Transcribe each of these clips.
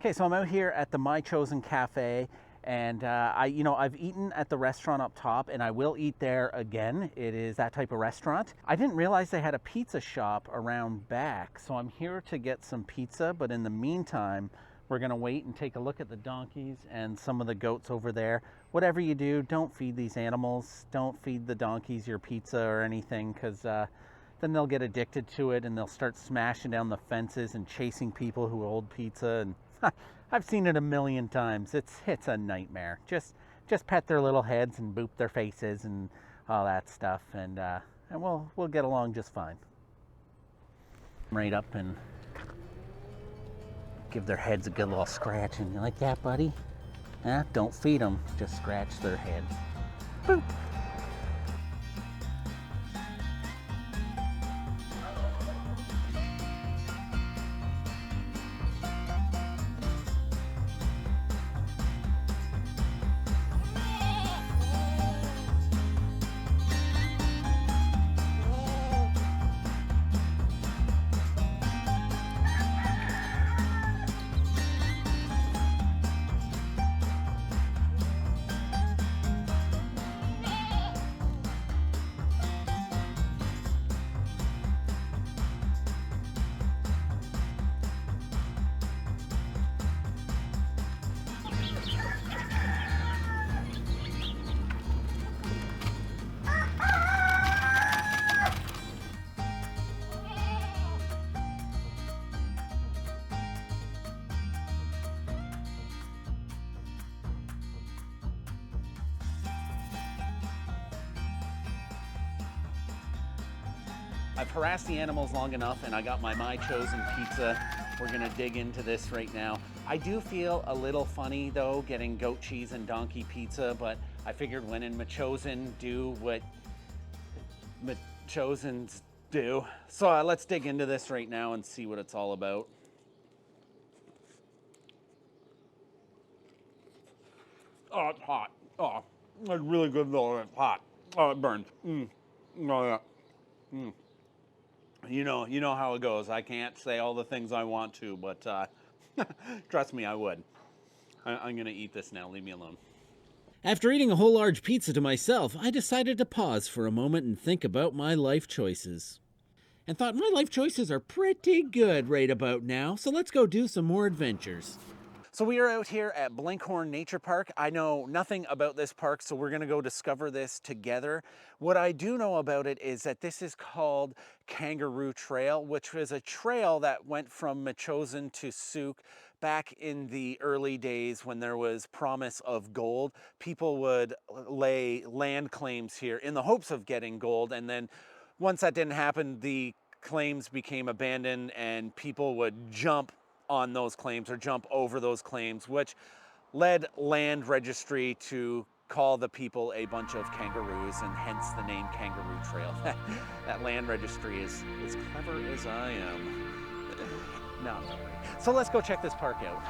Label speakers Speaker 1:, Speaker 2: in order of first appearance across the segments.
Speaker 1: Okay, so I'm out here at the My Chosen Cafe, and I've eaten at the restaurant up top, and I will eat there again. It is that type of restaurant. I didn't realize they had a pizza shop around back, so I'm here to get some pizza, but in the meantime, we're gonna wait and take a look at the donkeys and some of the goats over there. Whatever you do, don't feed these animals. Don't feed the donkeys your pizza or anything, because then they'll get addicted to it and they'll start smashing down the fences and chasing people who hold pizza. And I've seen it a million times. It's a nightmare. Just pet their little heads and boop their faces and all that stuff, and we'll get along just fine. Right up and give their heads a good little scratch. And you like that, buddy? Don't feed them. Just scratch their heads. Boop. I've harassed the animals long enough, and I got my Chosen pizza. We're gonna dig into this right now. I do feel a little funny though, getting goat cheese and donkey pizza, but I figured when in METCHOSIN, do what METCHOSINs do. So let's dig into this right now and see what it's all about. Oh, it's hot. Oh, it's really good though. It's hot. Oh, it burns. Oh yeah. You know how it goes. I can't say all the things I want to, but trust me, I would. I'm gonna eat this now. Leave me alone.
Speaker 2: After eating a whole large pizza to myself, I decided to pause for a moment and think about my life choices. And thought my life choices are pretty good right about now, so let's go do some more adventures.
Speaker 1: So we are out here at Blinkhorn Nature Park. I know nothing about this park, so we're gonna go discover this together. What I do know about it is that this is called Kangaroo Trail, which was a trail that went from METCHOSIN to Souk back in the early days when there was promise of gold. People would lay land claims here in the hopes of getting gold, and then once that didn't happen, the claims became abandoned and people would jump on those claims or jump over those claims, which led land registry to call the people a bunch of kangaroos, and hence the name Kangaroo Trail. That land registry is as clever as I am. No. So let's go check this park out.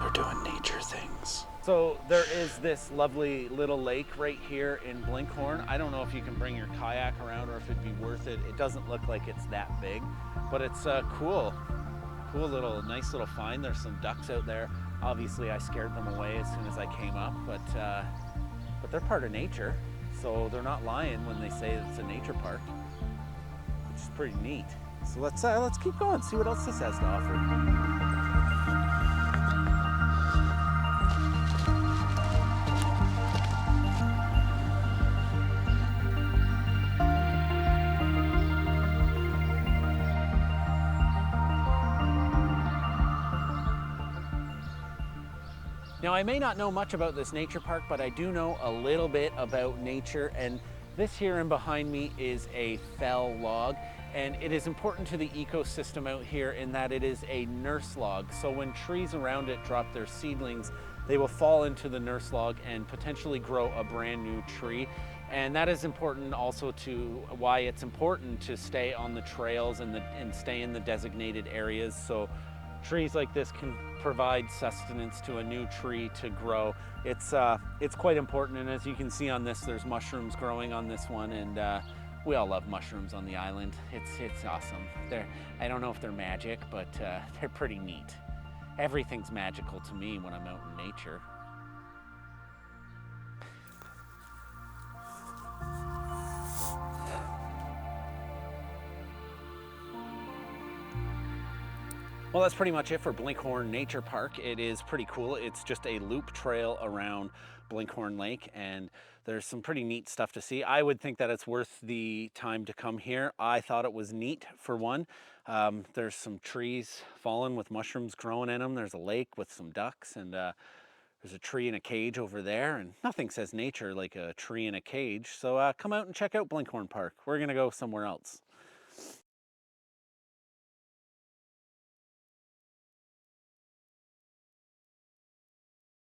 Speaker 1: They're doing nature things. So there is this lovely little lake right here in Blinkhorn. I don't know if you can bring your kayak around or if it'd be worth it. It doesn't look like it's that big, but it's cool little, nice little find. There's some ducks out there. Obviously I scared them away as soon as I came up, but they're part of nature. So they're not lying when they say it's a nature park, which is pretty neat. So let's keep going, see what else this has to offer. Now, I may not know much about this nature park, but I do know a little bit about nature, and this here in behind me is a fell log, and it is important to the ecosystem out here in that it is a nurse log. So when trees around it drop their seedlings, they will fall into the nurse log and potentially grow a brand new tree. And that is important also to why it's important to stay on the trails and stay in the designated areas. So trees like this can provide sustenance to a new tree to grow. It's quite important, and as you can see on this, there's mushrooms growing on this one, and we all love mushrooms on the island. It's awesome. I don't know if they're magic, but they're pretty neat. Everything's magical to me when I'm out in nature. Well, that's pretty much it for Blinkhorn Nature Park. It is pretty cool. It's just a loop trail around Blinkhorn Lake, and there's some pretty neat stuff to see. I would think that it's worth the time to come here. I thought it was neat, for one. There's some trees fallen with mushrooms growing in them. There's a lake with some ducks, and there's a tree in a cage over there, and nothing says nature like a tree in a cage. So come out and check out Blinkhorn Park. We're gonna go somewhere else.